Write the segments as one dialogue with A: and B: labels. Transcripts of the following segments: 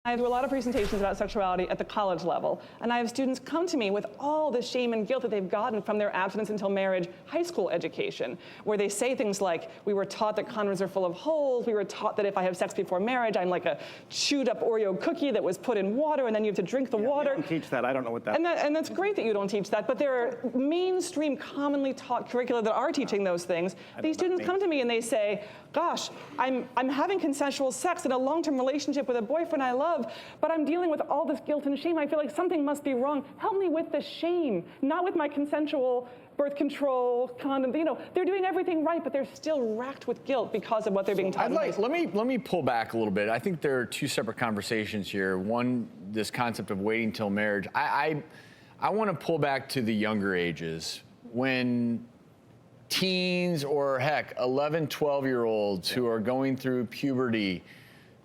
A: I do a lot of presentations about sexuality at the college level, and I have students come to me with all the shame and guilt that they've gotten from their abstinence until marriage high school education, where they say things like, we were taught that condoms are full of holes, we were taught that if I have sex before marriage, I'm like a chewed up Oreo cookie that was put in water and then you have to drink the water.
B: I don't teach that, I don't know what that is.
A: And that's great that you don't teach that, but there are mainstream, commonly taught curricula that are teaching those things. These students come to me and they say, gosh, I'm having consensual sex in a long-term relationship with a boyfriend I love, but I'm dealing with all this guilt and shame. I feel like something must be wrong. Help me with the shame, not with my consensual birth control, condom. You know, they're doing everything right, but they're still racked with guilt because of what they're being taught.
C: Let me pull back a little bit. I think there are two separate conversations here. One, this concept of waiting till marriage. I want to pull back to the younger ages when teens or heck, 11, 12-year-olds who are going through puberty.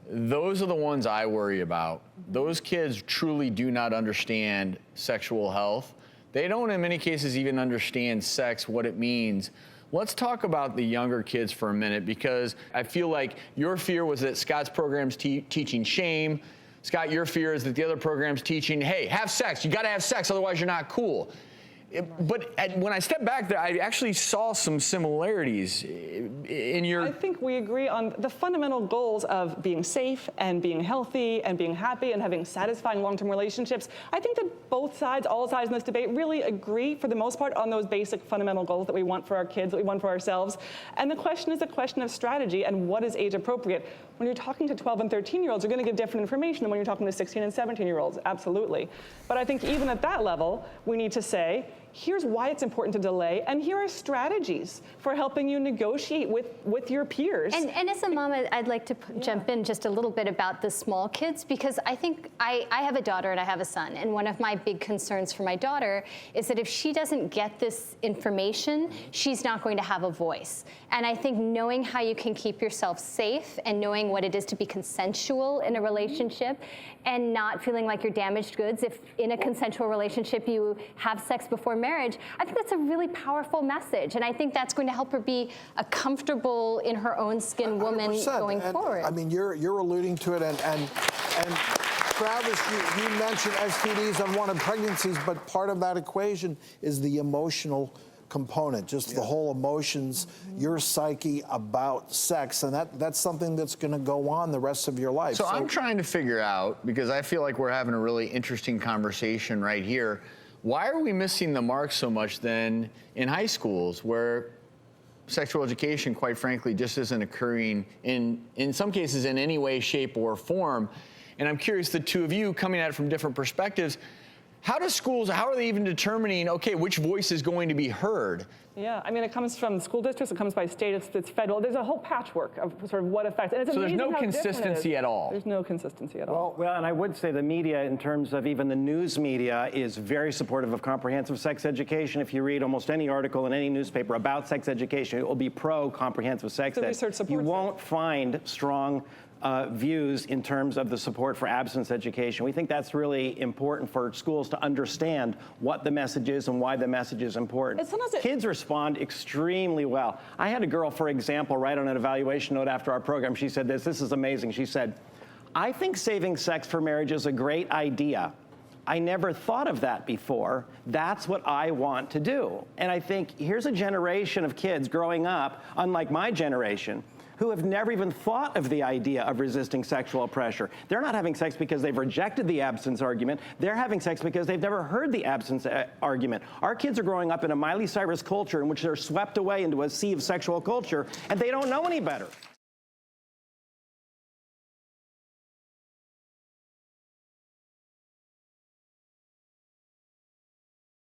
C: Those are the ones I worry about. Those kids truly do not understand sexual health. They don't, in many cases, even understand sex, what it means. Let's talk about the younger kids for a minute, because I feel like your fear was that Scott's program's teaching shame. Scott, your fear is that the other program's teaching, hey, have sex. You got to have sex, otherwise you're not cool. But when I stepped back there, I actually saw some similarities in your...
A: I think we agree on the fundamental goals of being safe and being healthy and being happy and having satisfying long-term relationships. I think that both sides, all sides in this debate, really agree for the most part on those basic fundamental goals that we want for our kids, that we want for ourselves. And the question is a question of strategy and what is age appropriate. When you're talking to 12 and 13-year-olds, you're going to give different information than when you're talking to 16 and 17-year-olds, absolutely. But I think even at that level, we need to say, here's why it's important to delay, and here are strategies for helping you negotiate with your peers.
D: And as a mom, I'd like to jump in just a little bit about the small kids, because I think I have a daughter and I have a son, and one of my big concerns for my daughter is that if she doesn't get this information, she's not going to have a voice. And I think knowing how you can keep yourself safe and knowing what it is to be consensual in a relationship and not feeling like you're damaged goods if in a consensual relationship you have sex before marriage, I think that's a really powerful message. And I think that's going to help her be a comfortable in her own skin woman going forward.
E: I mean, you're alluding to it, and Travis, you mentioned STDs and unwanted pregnancies, but part of that equation is the emotional component, just the whole emotions, your psyche about sex, and that's something that's going to go on the rest of your life.
C: So I'm trying to figure out, because I feel like we're having a really interesting conversation right here, why are we missing the mark so much then in high schools, where sexual education, quite frankly, just isn't occurring in some cases in any way, shape, or form? And I'm curious, the two of you coming at it from different perspectives, how do schools, how are they even determining, okay, which voice is going to be heard?
A: Yeah, I mean, it comes from school districts, it comes by state, it's federal. There's a whole patchwork of sort of what affects. And it's
C: so there's no
A: how
C: consistency at all?
A: There's no consistency at all.
B: Well, and I would say the media, in terms of even the news media, is very supportive of comprehensive sex education. If you read almost any article in any newspaper about sex education, it will be pro-comprehensive sex ed.
A: Research supports
B: you won't find strong views in terms of the support for abstinence education. We think that's really important for schools to understand what the message is and why the message is important. Kids respond extremely well. I had a girl, for example, write on an evaluation note after our program. She said this is amazing. She said, I think saving sex for marriage is a great idea. I never thought of that before. That's what I want to do. And I think here's a generation of kids growing up, unlike my generation, who have never even thought of the idea of resisting sexual pressure. They're not having sex because they've rejected the abstinence argument. They're having sex because they've never heard the abstinence argument. Our kids are growing up in a Miley Cyrus culture in which they're swept away into a sea of sexual culture, and they don't know any better.